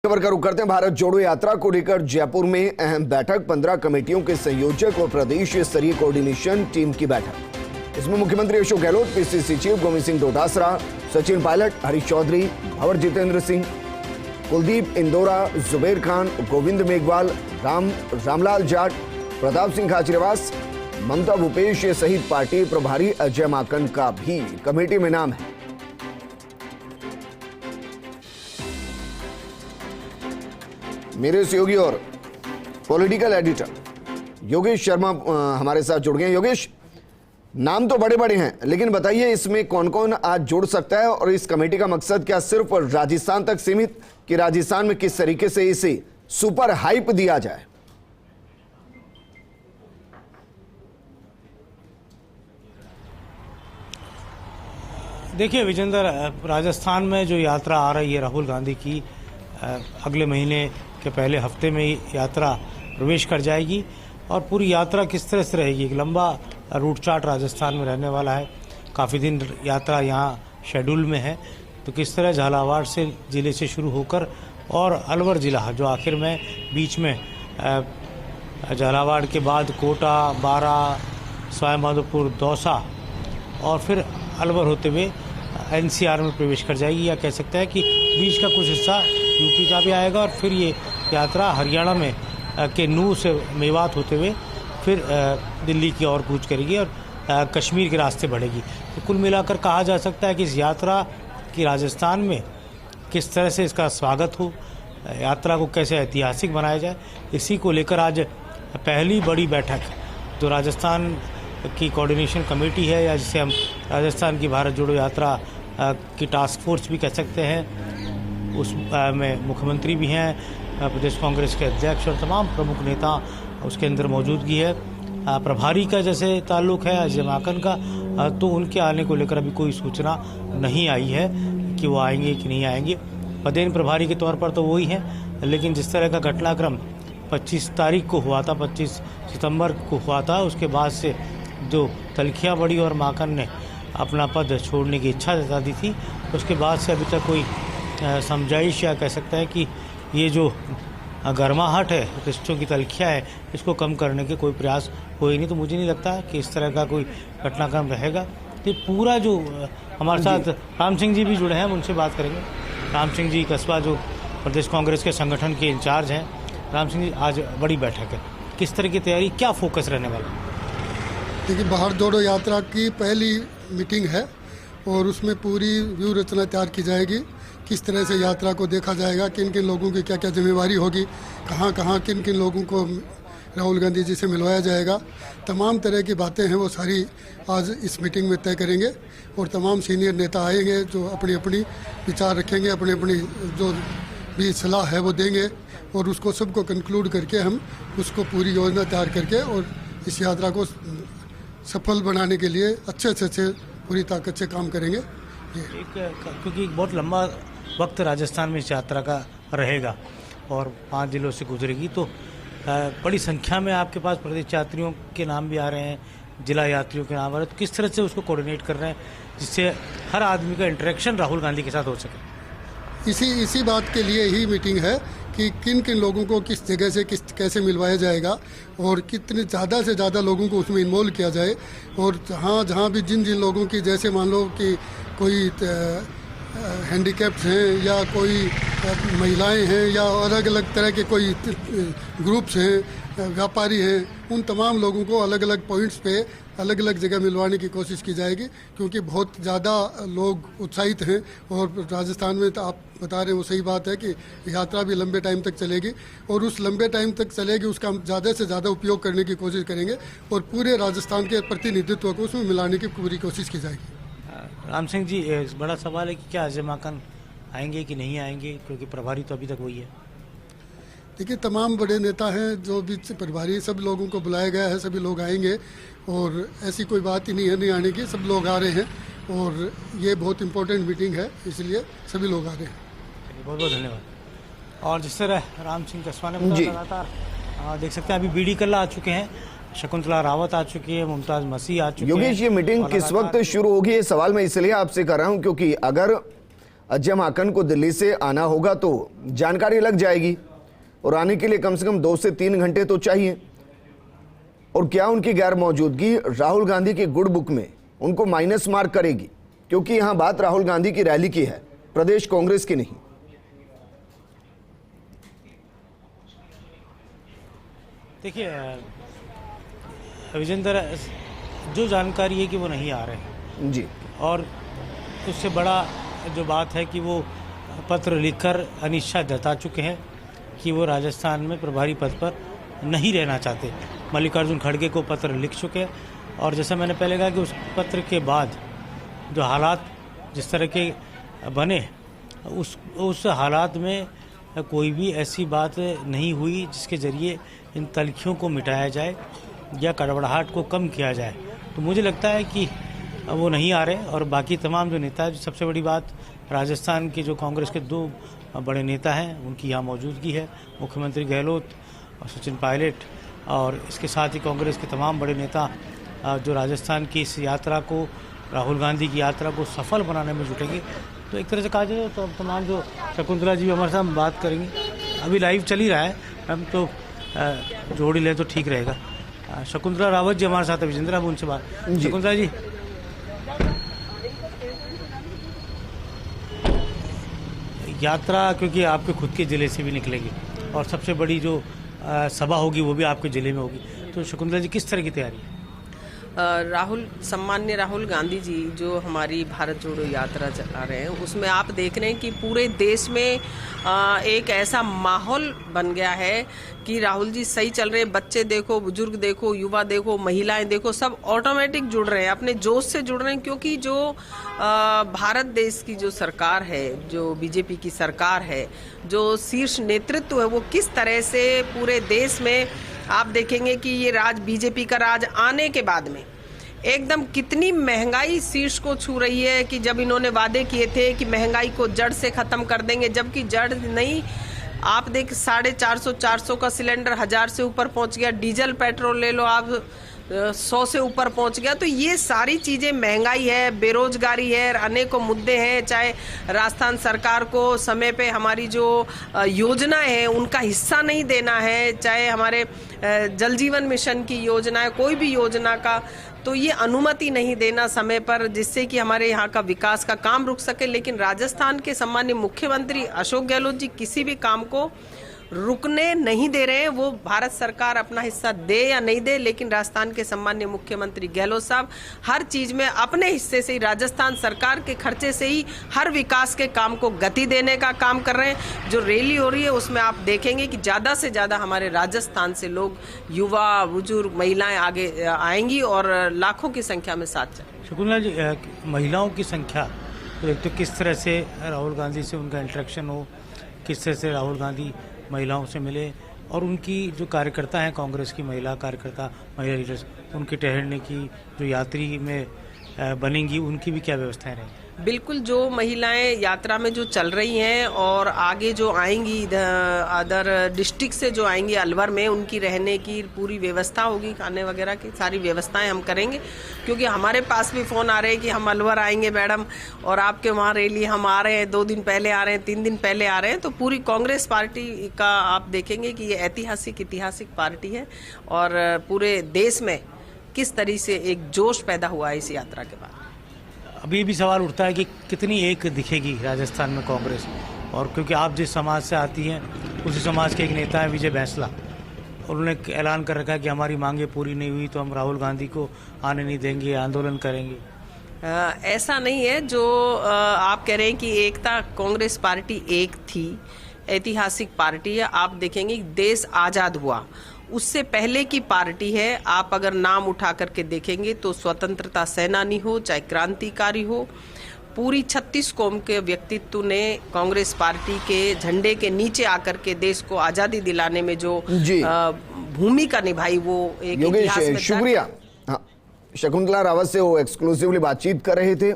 खबर का रुख करते हैं। भारत जोड़ो यात्रा को लेकर जयपुर में अहम बैठक, 15 कमेटियों के संयोजक और प्रदेश स्तरीय कोऑर्डिनेशन टीम की बैठक। इसमें मुख्यमंत्री अशोक गहलोत, पीसीसी चीफ गोविंद सिंह डोटासरा, सचिन पायलट, हरीश चौधरी, भंवर जितेंद्र सिंह, कुलदीप इंदौरा, जुबेर खान, गोविंद मेघवाल, रामलाल जाट, प्रताप सिंह खाचरियावास, ममता भूपेश सहित पार्टी प्रभारी अजय माकन का भी कमेटी में नाम है। मेरे सहयोगी और पॉलिटिकल एडिटर योगेश शर्मा हमारे साथ जुड़ गए। योगेश, नाम तो बड़े बड़े हैं, लेकिन बताइए इसमें कौन कौन आज जुड़ सकता है और इस कमेटी का मकसद क्या सिर्फ राजस्थान तक सीमित, कि राजस्थान में किस तरीके से इसे सुपर हाइप दिया जाए? देखिए विजेंद्र, राजस्थान में जो यात्रा आ रही है राहुल गांधी की, अगले महीने के पहले हफ्ते में यात्रा प्रवेश कर जाएगी और पूरी यात्रा किस तरह से रहेगी। एक लंबा रूट चार्ट राजस्थान में रहने वाला है। काफ़ी दिन यात्रा यहाँ शेड्यूल में है, तो किस तरह झालावाड़ से ज़िले से शुरू होकर और अलवर ज़िला जो आखिर में बीच में झालावाड़ के बाद कोटा, बारा, सवाईमाधोपुर, दौसा और फिर अलवर होते हुए एनसीआर में प्रवेश कर जाएगी, या कह सकते हैं कि बीच का कुछ हिस्सा यूपी का भी आएगा और फिर ये यात्रा हरियाणा में के नूह से मेवात होते हुए फिर दिल्ली की ओर कूच करेगी और कश्मीर के रास्ते बढ़ेगी। तो कुल मिलाकर कहा जा सकता है कि इस यात्रा की राजस्थान में किस तरह से इसका स्वागत हो, यात्रा को कैसे ऐतिहासिक बनाया जाए, इसी को लेकर आज पहली बड़ी बैठक जो राजस्थान की कोऑर्डिनेशन कमेटी है, या जिसे हम राजस्थान की भारत जोड़ो यात्रा की टास्क फोर्स भी कह सकते हैं, उस में मुख्यमंत्री भी हैं, प्रदेश कांग्रेस के अध्यक्ष और तमाम प्रमुख नेता उसके अंदर मौजूदगी है। प्रभारी का जैसे ताल्लुक है अजय माकन का, तो उनके आने को लेकर अभी कोई सूचना नहीं आई है कि वो आएंगे कि नहीं आएंगे। पदेन प्रभारी के तौर पर तो वही हैं, लेकिन जिस तरह का घटनाक्रम 25 तारीख को हुआ था, 25 सितंबर को हुआ था, उसके बाद से जो तलखियाँ बढ़ी और माकन ने अपना पद छोड़ने की इच्छा जता दी थी, उसके बाद से अभी तक कोई समझाइश या कह सकते हैं कि ये जो गर्माहट है, रिश्तों की तलखियाँ है, इसको कम करने के कोई प्रयास हुए नहीं। तो मुझे नहीं लगता कि इस तरह का कोई घटनाक्रम रहेगा। तो पूरा जो हमारे साथ राम सिंह जी भी जुड़े हैं, हम उनसे बात करेंगे। राम सिंह जी कस्बा जो प्रदेश कांग्रेस के संगठन के इंचार्ज हैं। राम सिंह जी, आज बड़ी बैठक है, किस तरह की तैयारी, क्या फोकस रहने वाला? देखिए, भारत जोड़ो यात्रा की पहली मीटिंग है और उसमें पूरी व्यू रचना तैयार की जाएगी। किस तरह से यात्रा को देखा जाएगा, किन किन लोगों की क्या क्या जिम्मेवारी होगी, कहाँ कहाँ किन किन लोगों को राहुल गांधी जी से मिलवाया जाएगा, तमाम तरह की बातें हैं वो सारी आज इस मीटिंग में तय करेंगे। और तमाम सीनियर नेता आएंगे जो अपनी अपनी विचार रखेंगे, अपनी अपनी जो भी सलाह है वो देंगे और उसको सबको कंक्लूड करके हम उसको पूरी योजना तैयार करके और इस यात्रा को सफल बनाने के लिए अच्छे से पूरी ताकत से काम करेंगे। क्योंकि बहुत लंबा वक्त राजस्थान में इस यात्रा का रहेगा और 5 जिलों से गुजरेगी, तो बड़ी संख्या में आपके पास प्रदेश यात्रियों के नाम भी आ रहे हैं, जिला यात्रियों के नाम आ रहे हैं। तो किस तरह से उसको कोऑर्डिनेट कर रहे हैं जिससे हर आदमी का इंटरेक्शन राहुल गांधी के साथ हो सके? इसी बात के लिए ही मीटिंग है कि किन किन लोगों को किस जगह से कैसे मिलवाया जाएगा और कितने ज़्यादा से ज़्यादा लोगों को उसमें इन्वॉल्व किया जाए। और जहाँ भी जिन लोगों की, जैसे मान लो कि कोई हैंडीकैप्ड हैं या कोई महिलाएं हैं या अलग अलग तरह के कोई ग्रुप्स हैं, व्यापारी हैं, उन तमाम लोगों को अलग अलग पॉइंट्स पे अलग अलग जगह मिलवाने की कोशिश की जाएगी, क्योंकि बहुत ज़्यादा लोग उत्साहित हैं। और राजस्थान में तो आप बता रहे हैं वो सही बात है कि यात्रा भी लंबे टाइम तक चलेगी और उस लंबे टाइम तक चलेगी उसका हम ज़्यादा से ज़्यादा उपयोग करने की कोशिश करेंगे और पूरे राजस्थान के प्रतिनिधित्व को उसमें मिलाने की पूरी कोशिश की जाएगी। राम सिंह जी, बड़ा सवाल है कि क्या अजय माकन आएंगे कि नहीं आएंगे, क्योंकि प्रभारी तो अभी तक वही है। देखिए, तमाम बड़े नेता हैं जो भी प्रभारी, सब लोगों को बुलाया गया है, सभी लोग आएंगे और ऐसी कोई बात ही नहीं है नहीं आने की, सब लोग आ रहे हैं और ये बहुत इंपॉर्टेंट मीटिंग है, इसलिए सभी लोग आ रहे हैं। बहुत बहुत धन्यवाद। और जिस तरह राम सिंह कस्बा ने बताया, लगातार देख सकते हैं अभी बीडी कल्ला आ चुके हैं, शकुंतला रावत आ चुकी है, मुमताज मसीह आ चुकी है। योगेश, ये मीटिंग किस वक्त शुरू होगी, ये सवाल मैं इसलिए आपसे कर रहा हूं क्योंकि अगर अजय माकन को दिल्ली से आना होगा तो जानकारी लग जाएगी, और आने के लिए कम से कम 2 से 3 घंटे तो चाहिए। और क्या उनकी गैर मौजूदगी राहुल गांधी की गुड बुक में उनको माइनस मार्क करेगी, क्योंकि यहां बात राहुल गांधी की रैली की है, प्रदेश कांग्रेस की नहीं। देखिए विजेंद्र, जो जानकारी है कि वो नहीं आ रहे हैं जी, और उससे बड़ा जो बात है कि वो पत्र लिखकर अनिच्छा जता चुके हैं कि वो राजस्थान में प्रभारी पद पर नहीं रहना चाहते। मल्लिकार्जुन खड़गे को पत्र लिख चुके हैं, और जैसा मैंने पहले कहा कि उस पत्र के बाद जो हालात जिस तरह के बने, उस हालात में कोई भी ऐसी बात नहीं हुई जिसके ज़रिए इन तलखियों को मिटाया जाए या कड़वड़ाहट को कम किया जाए। तो मुझे लगता है कि वो नहीं आ रहे। और बाकी तमाम जो नेता है, सबसे बड़ी बात राजस्थान के जो कांग्रेस के 2 बड़े नेता हैं उनकी यहाँ मौजूदगी है, मुख्यमंत्री गहलोत और सचिन पायलट, और इसके साथ ही कांग्रेस के तमाम बड़े नेता जो राजस्थान की इस यात्रा को, राहुल गांधी की यात्रा को सफल बनाने में जुटेंगे। तो एक तरह से कहा जाए तो तमाम जो शकुंतला जी हमारे साथ बात करेंगे, अभी लाइव चल ही रहा है, हम तो जोड़ ही लें तो ठीक रहेगा। शकुंतला रावत जी हमारे साथ है, विजेंद्र, अब उनसे बात। शकुंतला जी, यात्रा क्योंकि आपके खुद के ज़िले से भी निकलेगी और सबसे बड़ी जो सभा होगी वो भी आपके ज़िले में होगी, तो शकुंतला जी किस तरह की तैयारी है? सम्मान्य राहुल गांधी जी जो हमारी भारत जोड़ो यात्रा चला रहे हैं, उसमें आप देख रहे हैं कि पूरे देश में एक ऐसा माहौल बन गया है कि राहुल जी सही चल रहे हैं। बच्चे देखो, बुजुर्ग देखो, युवा देखो, महिलाएं देखो, सब ऑटोमेटिक जुड़ रहे हैं, अपने जोश से जुड़ रहे हैं, क्योंकि जो भारत देश की जो सरकार है, जो बीजेपी की सरकार है, जो शीर्ष नेतृत्व है, वो किस तरह से पूरे देश में आप देखेंगे कि ये राज, बीजेपी का राज आने के बाद में एकदम कितनी महंगाई शीर्ष को छू रही है। कि जब इन्होंने वादे किए थे कि महंगाई को जड़ से खत्म कर देंगे, जबकि जड़ नहीं, आप देख 450 का सिलेंडर 1000 से ऊपर पहुंच गया, डीजल पेट्रोल ले लो आप 100 से ऊपर पहुंच गया। तो ये सारी चीजें, महंगाई है, बेरोजगारी है, अनेकों मुद्दे हैं। चाहे राजस्थान सरकार को समय पे हमारी जो योजनाएं हैं उनका हिस्सा नहीं देना है, चाहे हमारे जल जीवन मिशन की योजना है, कोई भी योजना का, तो ये अनुमति नहीं देना समय पर, जिससे कि हमारे यहाँ का विकास का काम रुक सके। लेकिन राजस्थान के सम्मानीय मुख्यमंत्री अशोक गहलोत जी किसी भी काम को रुकने नहीं दे रहे हैं। वो भारत सरकार अपना हिस्सा दे या नहीं दे, लेकिन राजस्थान के सम्मानीय मुख्यमंत्री गहलोत साहब हर चीज में अपने हिस्से से ही, राजस्थान सरकार के खर्चे से ही हर विकास के काम को गति देने का काम कर रहे हैं। जो रैली हो रही है उसमें आप देखेंगे कि ज्यादा से ज्यादा हमारे राजस्थान से लोग, युवा, बुजुर्ग, महिलाएं आगे आएंगी और लाखों की संख्या में साथ चलेंगे। शकुंतला जी, महिलाओं की संख्या, तो एक तो किस तरह से राहुल गांधी से उनका इंटरेक्शन हो, किस तरह से राहुल गांधी महिलाओं से मिले, और उनकी जो कार्यकर्ता हैं, कांग्रेस की महिला कार्यकर्ता, महिला लीडर्स, उनके ठहरने की जो यात्री में बनेंगी, उनकी भी क्या व्यवस्थाएं रहेंगी? बिल्कुल, जो महिलाएं यात्रा में जो चल रही हैं और आगे जो आएंगी अदर डिस्ट्रिक्ट से जो आएंगी अलवर में, उनकी रहने की पूरी व्यवस्था होगी, खाने वगैरह की सारी व्यवस्थाएं हम करेंगे। क्योंकि हमारे पास भी फ़ोन आ रहे हैं कि हम अलवर आएंगे मैडम, और आपके वहाँ रैली हम आ रहे हैं, 2 दिन पहले आ रहे हैं, 3 दिन पहले आ रहे हैं। तो पूरी कांग्रेस पार्टी का आप देखेंगे कि ये ऐतिहासिक पार्टी है, और पूरे देश में किस तरह से एक जोश पैदा हुआ है इस यात्रा के बाद। अभी भी सवाल उठता है कि कितनी एक दिखेगी राजस्थान में कांग्रेस, और क्योंकि आप जिस समाज से आती हैं उसी समाज के एक नेता हैं विजय बैंसला, उन्होंने ऐलान कर रखा है कि हमारी मांगे पूरी नहीं हुई तो हम राहुल गांधी को आने नहीं देंगे, आंदोलन करेंगे। ऐसा नहीं है जो आप कह रहे हैं कि एकता, कांग्रेस पार्टी एक थी, ऐतिहासिक पार्टी है। आप देखेंगे देश आज़ाद हुआ उससे पहले की पार्टी है। आप अगर नाम उठा करके देखेंगे तो स्वतंत्रता सेनानी हो, चाहे क्रांतिकारी हो, पूरी 36 कौम के व्यक्तित्व ने कांग्रेस पार्टी के झंडे के नीचे आकर के देश को आज़ादी दिलाने में जो भूमिका निभाई, वो एक इतिहास में। शुक्रिया। हाँ, शकुंतला रावत से वो एक्सक्लूसिवली बातचीत कर रहे थे।